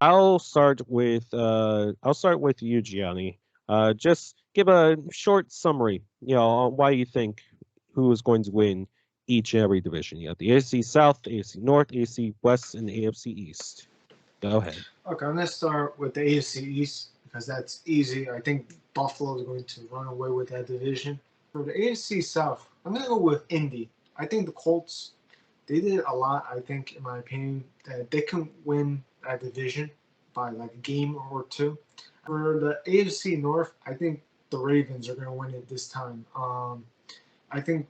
I'll start with you, Gianni. Just give a short summary, on why you think who is going to win each and every division. You have the AFC South, AFC North, AFC West, and the AFC East. Go ahead. Okay, I'm going to start with the AFC East because that's easy. I think Buffalo is going to run away with that division. For the AFC South, I'm going to go with Indy. I think the Colts, they did a lot, I think, in my opinion, that they can win that division by like a game or two. For the AFC North, I think the Ravens are going to win it this time. I think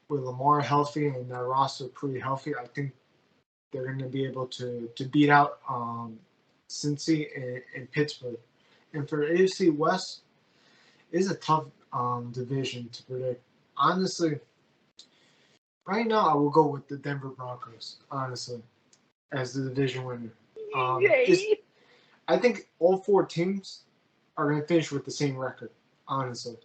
with Lamar healthy and that roster pretty healthy, I think they're going to be able to beat out Cincy and Pittsburgh. And for AFC West, it's a tough division to predict. Honestly, right now I will go with the Denver Broncos. Honestly, as the division winner. Yay! I think all four teams are going to finish with the same record. Honestly.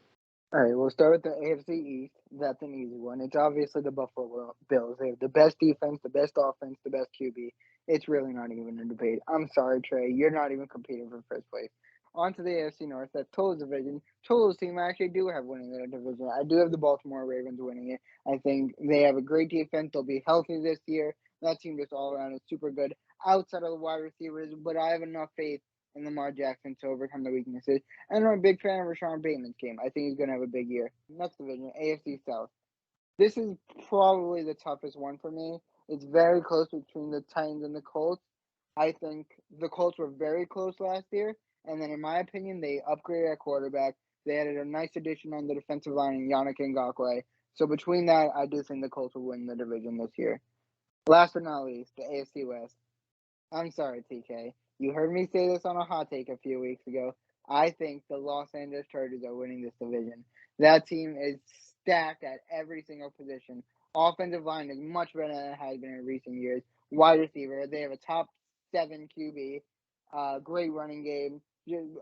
All right, we'll start with the AFC East. That's an easy one. It's obviously the Buffalo Bills. They have the best defense, the best offense, the best QB. It's really not even a debate. I'm sorry, Trey. You're not even competing for first place. On to the AFC North. That's Tolu's division. Tolu's team I actually do have winning that division. I do have the Baltimore Ravens winning it. I think they have a great defense. They'll be healthy this year. That team just all around is super good outside of the wide receivers, but I have enough faith in Lamar Jackson to overcome the weaknesses. And I'm a big fan of Rashawn Bateman's game. I think he's going to have a big year. Next division, AFC South. This is probably the toughest one for me. It's very close between the Titans and the Colts. I think the Colts were very close last year, and then in my opinion, they upgraded at quarterback. They added a nice addition on the defensive line in Yannick Ngakoue. So between that, I do think the Colts will win the division this year. Last but not least, the AFC West. I'm sorry, TK. You heard me say this on a hot take a few weeks ago. I think the Los Angeles Chargers are winning this division. That team is stacked at every single position. Offensive line is much better than it has been in recent years. Wide receiver, they have a top 7 QB, great running game,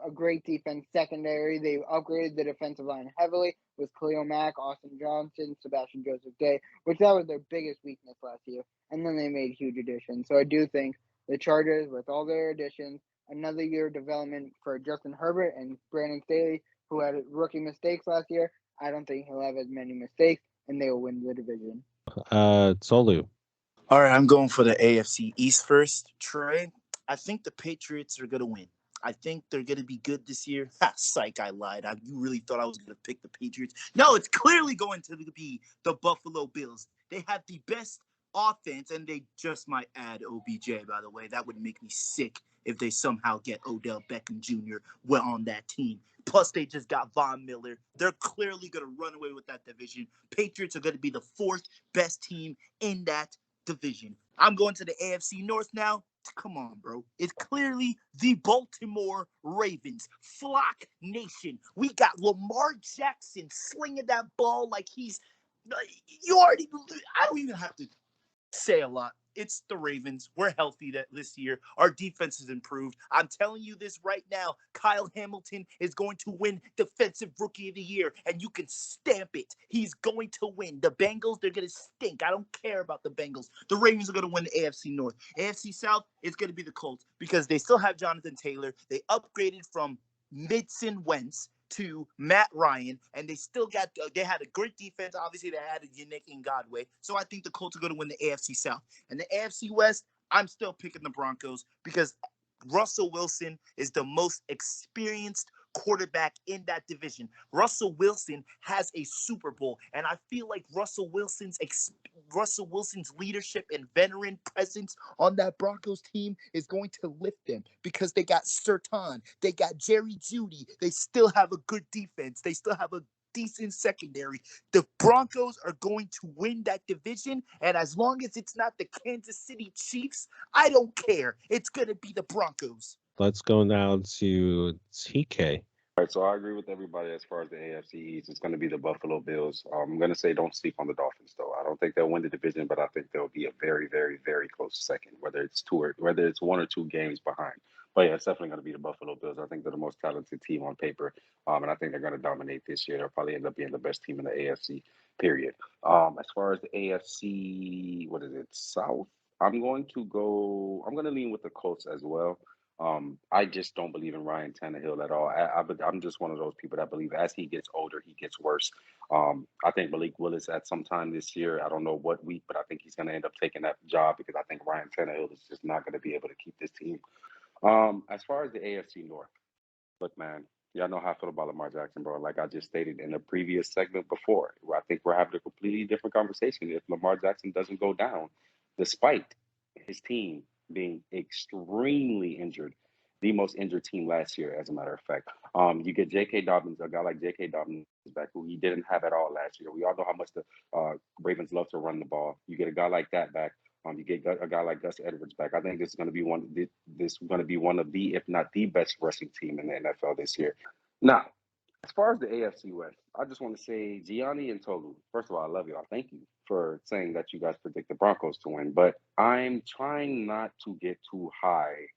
a great defense secondary. They've upgraded the defensive line heavily with Khalil Mack, Austin Johnson, Sebastian Joseph Day, which that was their biggest weakness last year. And then they made huge additions. So I do think the Chargers, with all their additions, another year of development for Justin Herbert and Brandon Staley, who had rookie mistakes last year. I don't think he'll have as many mistakes, and they will win the division. Tolu. All right, I'm going for the AFC East first. Trey, I think the Patriots are going to win. I think they're going to be good this year. Ha, psych, I lied. You really thought I was going to pick the Patriots? No, it's clearly going to be the Buffalo Bills. They have the best offense, and they just might add OBJ, by the way. That would make me sick if they somehow get Odell Beckham Jr. well on that team. Plus, they just got Von Miller. They're clearly going to run away with that division. Patriots are going to be the fourth best team in that division. I'm going to the AFC North now. Come on, bro. It's clearly the Baltimore Ravens. Flock Nation. We got Lamar Jackson slinging that ball like he's... You already... I don't even have to say a lot. It's the Ravens. We're healthy this year. Our defense has improved. I'm telling you this right now. Kyle Hamilton is going to win Defensive Rookie of the Year, and you can stamp it. He's going to win. The Bengals, they're going to stink. I don't care about the Bengals. The Ravens are going to win the AFC North. AFC South, it's going to be the Colts because they still have Jonathan Taylor. They upgraded from Midson Wentz to Matt Ryan, and they had a great defense. Obviously, they had a Yannick Ngakoue. So I think the Colts are going to win the AFC South. And the AFC West, I'm still picking the Broncos because Russell Wilson is the most experienced quarterback in that division. Russell Wilson has a Super Bowl, and I feel like Russell Wilson's leadership and veteran presence on that Broncos team is going to lift them because they got Surtain, they got Jerry Jeudy, they still have a good defense, they still have a decent secondary. The Broncos are going to win that division, and as long as it's not the Kansas City Chiefs, I don't care. It's going to be the Broncos. Let's go now to TK. All right, so I agree with everybody as far as the AFC East. It's going to be the Buffalo Bills. I'm going to say don't sleep on the Dolphins, though. I don't think they'll win the division, but I think they'll be a very, very, very close second, whether it's one or two games behind. But yeah, it's definitely going to be the Buffalo Bills. I think they're the most talented team on paper, and I think they're going to dominate this year. They'll probably end up being the best team in the AFC. Period. As far as the AFC, South? I'm going to lean with the Colts as well. I just don't believe in Ryan Tannehill at all. I'm just one of those people that believe as he gets older, he gets worse. I think Malik Willis at some time this year, I don't know what week, but I think he's going to end up taking that job because I think Ryan Tannehill is just not going to be able to keep this team. As far as the AFC North, look, man, y'all know how I feel about Lamar Jackson, bro. Like I just stated in the previous segment before, where I think we're having a completely different conversation if Lamar Jackson doesn't go down, despite his team being extremely injured, the most injured team last year, as a matter of fact. You get J.K. Dobbins, a guy like J.K. Dobbins back, who he didn't have at all last year. We all know how much the Ravens love to run the ball. You get a guy like that back. You get a guy like Gus Edwards back. I think this is going to be one. This is going to be one of the, if not the best rushing team in the NFL this year. Now, as far as the AFC West, I just want to say Gianni and Tolu. First of all, I love y'all. Thank you for saying that you guys predict the Broncos to win. But I'm trying not to get too high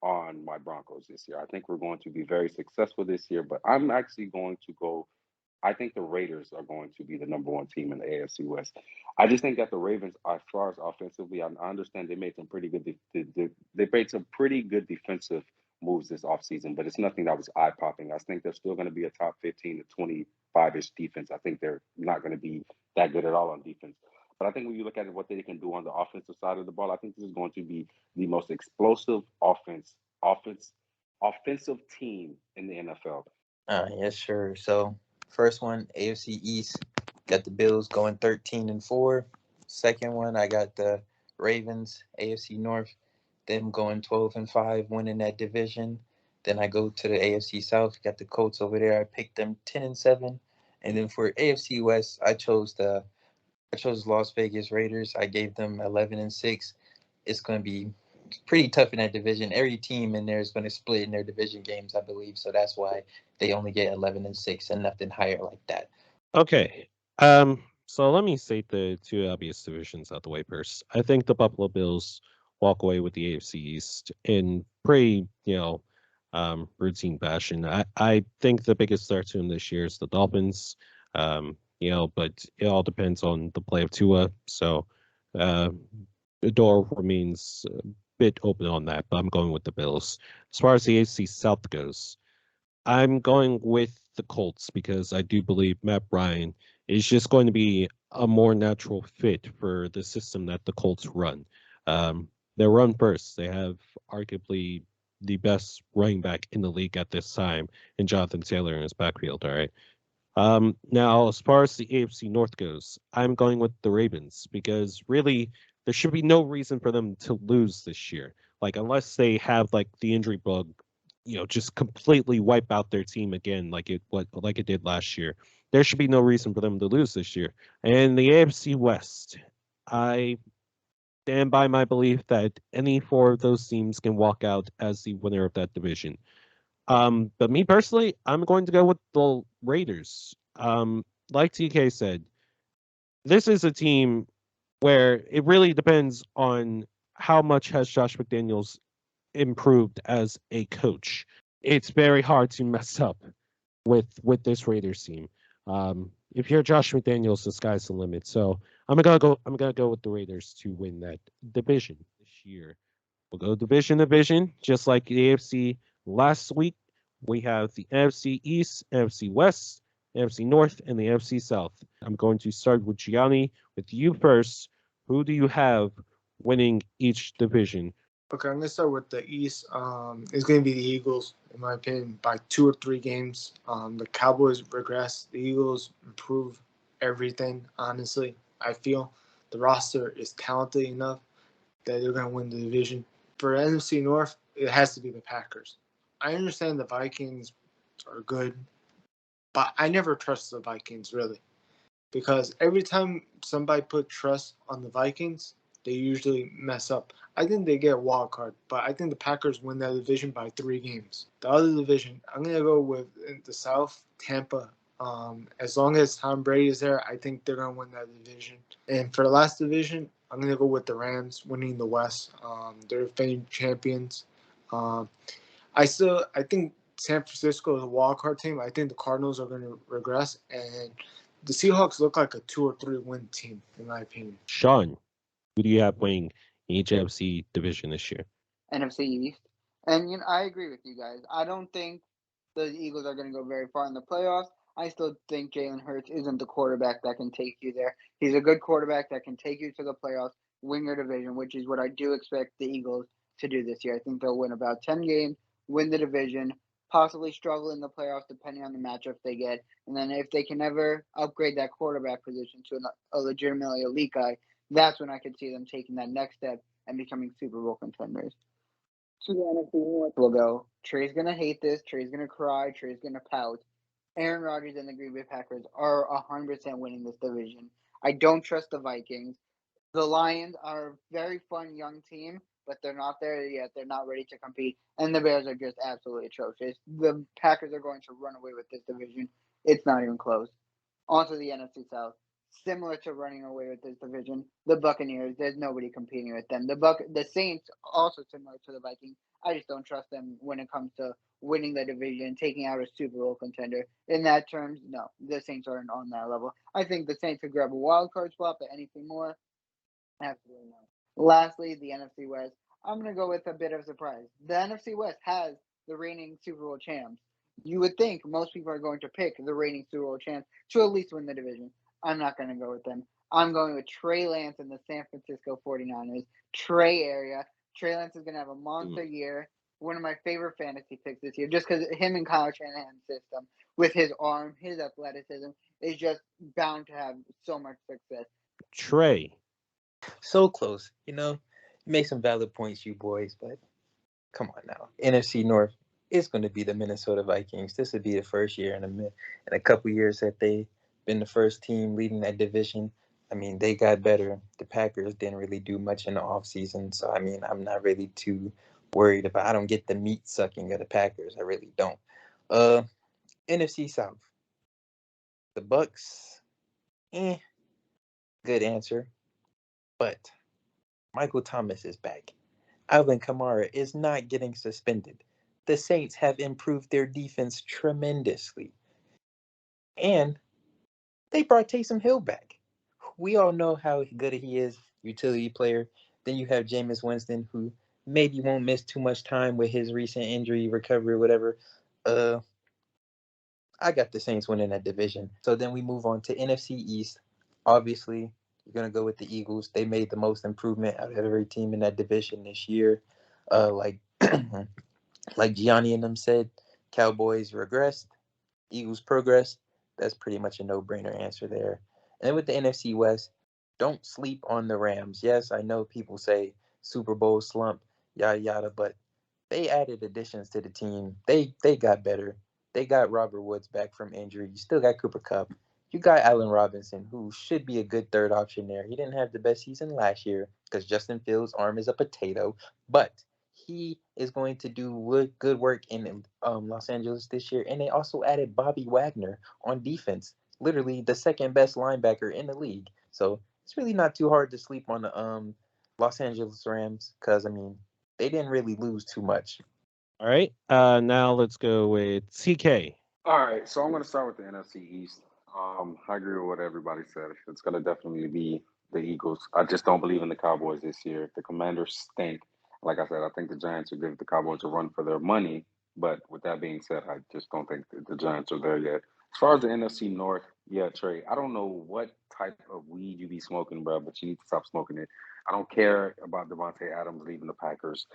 on my Broncos this year. I think we're going to be very successful this year. But I'm actually going to go. I think the Raiders are going to be the number one team in the AFC West. I just think that the Ravens, as far as offensively, I understand they made some pretty good. They made some pretty good defensive moves this offseason, but it's nothing that was eye popping. I think they're still going to be a top 15 to 25-ish defense. I think they're not going to be that good at all on defense. But I think when you look at what they can do on the offensive side of the ball, I think this is going to be the most explosive offensive team in the NFL. Yes, sure. So first one, AFC East, got the Bills going 13-4. Second one, I got the Ravens, AFC North, them going 12-5, winning that division. Then I go to the AFC South, got the Colts over there. I picked them 10-7. And then for AFC West, I chose Las Vegas Raiders. I gave them 11-6. It's going to be pretty tough in that division. Every team in there is going to split in their division games, I believe. So that's why they only get 11-6 and nothing higher like that. Okay. So let me state the two obvious divisions out the way first. I think the Buffalo Bills walk away with the AFC East in pretty, routine fashion. I think the biggest threat to him this year is the Dolphins. But it all depends on the play of Tua. So the door remains a bit open on that, but I'm going with the Bills. As far as the AFC South goes, I'm going with the Colts because I do believe Matt Ryan is just going to be a more natural fit for the system that the Colts run. They run first. They have arguably the best running back in the league at this time in Jonathan Taylor in his backfield. All right. Now, as far as the AFC North goes, I'm going with the Ravens because really there should be no reason for them to lose this year. Like unless they have like the injury bug, just completely wipe out their team again, like it did last year. There should be no reason for them to lose this year. And the AFC West, I stand by my belief that any four of those teams can walk out as the winner of that division. But me personally, I'm going to go with the Raiders. Like TK said, this is a team where it really depends on how much has Josh McDaniels improved as a coach. It's very hard to mess up with this Raiders team. If you're Josh McDaniels, the sky's the limit. So I'm gonna go with the Raiders to win that division this year. We'll go division, just like the AFC last week. We have the NFC East, NFC West, NFC North, and the NFC South. I'm going to start with Gianni. With you first. Who do you have winning each division? Okay, I'm gonna start with the East. It's gonna be the Eagles, in my opinion, by 2 or 3 games. The Cowboys regress. The Eagles improve everything. Honestly, I feel the roster is talented enough that they're gonna win the division. For NFC North, it has to be the Packers. I understand the Vikings are good, but I never trust the Vikings really, because every time somebody put trust on the Vikings, they usually mess up. I think they get a wild card, but I think the Packers win that division by 3 games. The other division, I'm going to go with the South, Tampa. As long as Tom Brady is there, I think they're going to win that division. And for the last division, I'm going to go with the Rams winning the West. They're defending champions. I think San Francisco is a wild card team. I think the Cardinals are going to regress, and the Seahawks look like a 2 or 3 win team, in my opinion. Shawn, who do you have winning each NFC division this year? NFC East. And I agree with you guys. I don't think the Eagles are going to go very far in the playoffs. I still think Jalen Hurts isn't the quarterback that can take you there. He's a good quarterback that can take you to the playoffs, win your division, which is what I do expect the Eagles to do this year. I think they'll win about 10 games, win the division, possibly struggle in the playoffs depending on the matchup they get. And then if they can ever upgrade that quarterback position to a legitimately elite guy, that's when I could see them taking that next step and becoming Super Bowl contenders. To the NFC North will go. Trey's gonna hate this. Trey's gonna cry. Trey's gonna pout. Aaron Rodgers and the Green Bay Packers are 100% winning this division. I don't trust the Vikings. The Lions are a very fun young team, but they're not there yet. They're not ready to compete. And the Bears are just absolutely atrocious. The Packers are going to run away with this division. It's not even close. On to the NFC South. Similar to running away with this division, the Buccaneers. There's nobody competing with them. The Saints also similar to the Vikings. I just don't trust them when it comes to winning the division, taking out a Super Bowl contender. In that terms, no, the Saints aren't on that level. I think the Saints could grab a wild card spot, but anything more, absolutely not. Lastly, the NFC West. I'm going to go with a bit of a surprise. The NFC West has the reigning Super Bowl champs. You would think most people are going to pick the reigning Super Bowl champs to at least win the division. I'm not going to go with them. I'm going with Trey Lance and the San Francisco 49ers. Trey area. Trey Lance is going to have a monster year. One of my favorite fantasy picks this year, just because him and Kyle Shanahan's system, with his arm, his athleticism, is just bound to have so much success. Trey. So close. You make some valid points, you boys, but come on now. NFC North is going to be the Minnesota Vikings. This would be the first year in a couple years that they've been the first team leading that division. I mean, they got better. The Packers didn't really do much in the offseason, so I mean, I'm not really too worried about. I don't get the meat sucking of the Packers. I really don't. NFC South. The Bucks. Good answer. But Michael Thomas is back. Alvin Kamara is not getting suspended. The Saints have improved their defense tremendously. And they brought Taysom Hill back. We all know how good he is, utility player. Then you have Jameis Winston, who maybe won't miss too much time with his recent injury recovery or whatever. I got the Saints winning that division. So then we move on to NFC East. Obviously, you're going to go with the Eagles. They made the most improvement out of every team in that division this year. Like Gianni and them said, Cowboys regressed, Eagles progressed. That's pretty much a no-brainer answer there. And then with the NFC West, don't sleep on the Rams. Yes, I know people say Super Bowl slump, yada yada, but they added additions to the team. They got better. They got Robert Woods back from injury. You still got Cooper Kupp. You got Allen Robinson, who should be a good third option there. He didn't have the best season last year because Justin Fields' arm is a potato, but he is going to do good work in Los Angeles this year. And they also added Bobby Wagner on defense, literally the second best linebacker in the league. So it's really not too hard to sleep on the Los Angeles Rams because, I mean, they didn't really lose too much. All right. Now let's go with CK. All right, so I'm going to start with the NFC East. I agree with what everybody said. It's going to definitely be the Eagles. I just don't believe in the Cowboys this year. The Commanders stink. Like I said, I think the Giants will give the Cowboys a run for their money. But with that being said, I just don't think that the Giants are there yet. As far as the NFC North, yeah, Trey, I don't know what type of weed you be smoking, bro, but you need to stop smoking it. I don't care about Devontae Adams leaving the Packers.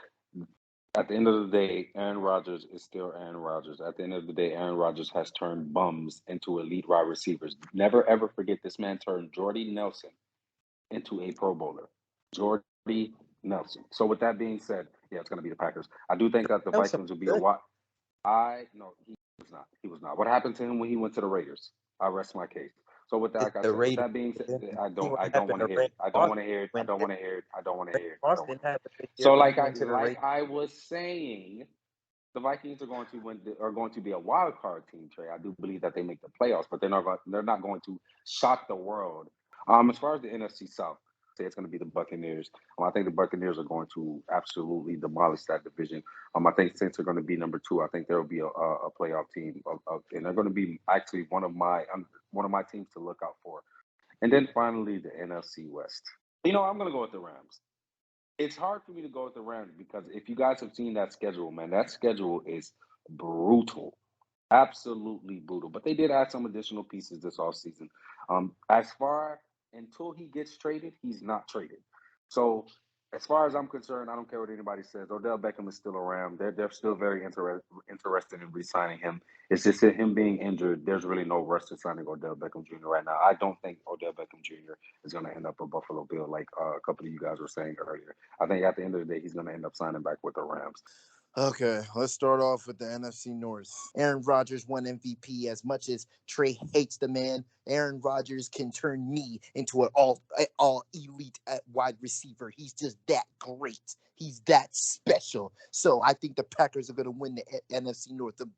At the end of the day, Aaron Rodgers is still Aaron Rodgers. At the end of the day, Aaron Rodgers has turned bums into elite wide receivers. Never ever forget this man turned Jordy Nelson into a Pro Bowler. Jordy Nelson. So with that being said, yeah, it's going to be the Packers. I do think that the Nelson Vikings will be a good. lot. No, he was not. He was not. What happened to him when he went to the Raiders? I rest my case. So with that, It's like I the said, with Raiders. that being said, Then I see don't, what I don't happened want to to hear it. Randy I don't Moss want to hear it. I when don't want to hear it. I don't want to Randy hear it. I Moss don't want didn't to hear have it. a good year So when he like went to the Raiders. I was saying, the Vikings are going to win. Are going to be a wild card team, Trey. I do believe that they make the playoffs, but they're not. They're not going to shock the world. As far as the NFC South, say it's going to be the Buccaneers. I think the Buccaneers are going to absolutely demolish that division. I think since they're going to be number two, I think there will be a playoff team, and they're going to be actually one of my teams to look out for. And then finally, the NFC West. I'm going to go with the Rams. It's hard for me to go with the Rams because if you guys have seen that schedule, man, that schedule is brutal. Absolutely brutal. But they did add some additional pieces this offseason. As far until he gets traded, he's not traded. So as far as I'm concerned, I don't care what anybody says. Odell Beckham is still around. They're still very interested in re-signing him. It's just that him being injured, there's really no rush to signing Odell Beckham Jr. right now. I don't think Odell Beckham Jr. is going to end up a Buffalo Bill like a couple of you guys were saying earlier. I think at the end of the day, he's going to end up signing back with the Rams. Okay, let's start off with the NFC North. Aaron Rodgers won MVP. As much as Trey hates the man, Aaron Rodgers can turn me into an all elite wide receiver. He's just that great. He's that special. So I think the Packers are going to win the NFC North. The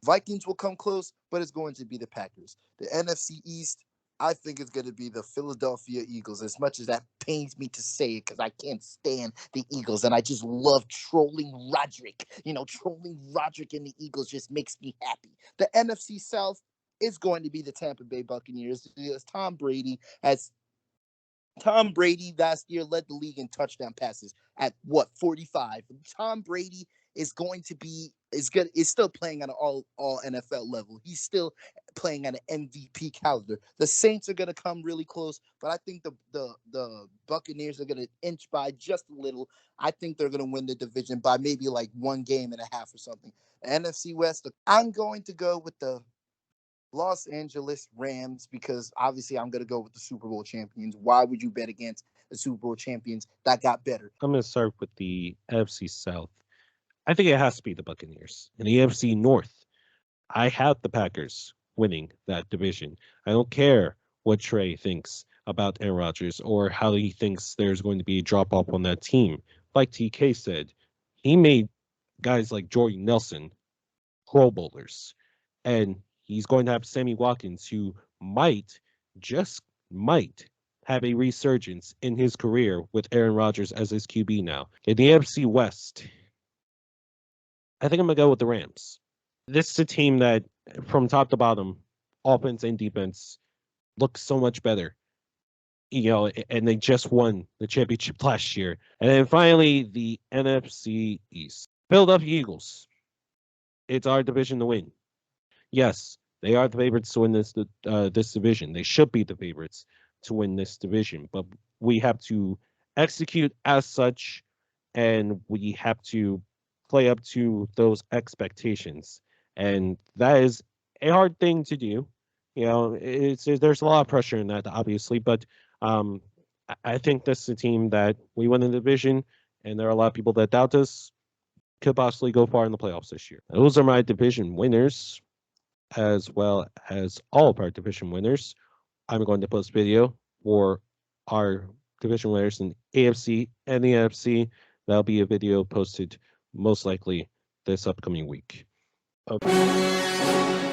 Vikings will come close, but it's going to be the Packers. The NFC East, I think it's going to be the Philadelphia Eagles, as much as that pains me to say it because I can't stand the Eagles, and I just love trolling Roderick. Trolling Roderick and the Eagles just makes me happy. The NFC South is going to be the Tampa Bay Buccaneers. Tom Brady last year led the league in touchdown passes at 45. Tom Brady is still playing at an all NFL level. He's still playing at an MVP caliber. The Saints are going to come really close, but I think the Buccaneers are going to inch by just a little. I think they're going to win the division by maybe like 1.5 games or something. The NFC West, I'm going to go with the Los Angeles Rams because obviously I'm going to go with the Super Bowl champions. Why would you bet against the Super Bowl champions that got better? I'm going to start with the NFC South. I think it has to be the Buccaneers. In the AFC North, I have the Packers winning that division. I don't care what Trey thinks about Aaron Rodgers or how he thinks there's going to be a drop-off on that team. Like TK said, he made guys like Jordan Nelson Pro Bowlers. And he's going to have Sammy Watkins, who just might, have a resurgence in his career with Aaron Rodgers as his QB now. In the AFC West, I think I'm going to go with the Rams. This is a team that, from top to bottom, offense and defense, looks so much better. And they just won the championship last year. And then finally, the NFC East. Philadelphia Eagles. It's our division to win. Yes, they are the favorites to win this division. They should be the favorites to win this division. But we have to execute as such, and we have to play up to those expectations. And that is a hard thing to do. There's a lot of pressure in that, obviously. But I think this is a team that we win the division, and there are a lot of people that doubt us. Could possibly go far in the playoffs this year. Those are my division winners, as well as all of our division winners. I'm going to post video for our division winners in AFC and the NFC. That'll be a video posted most likely this upcoming week. Okay.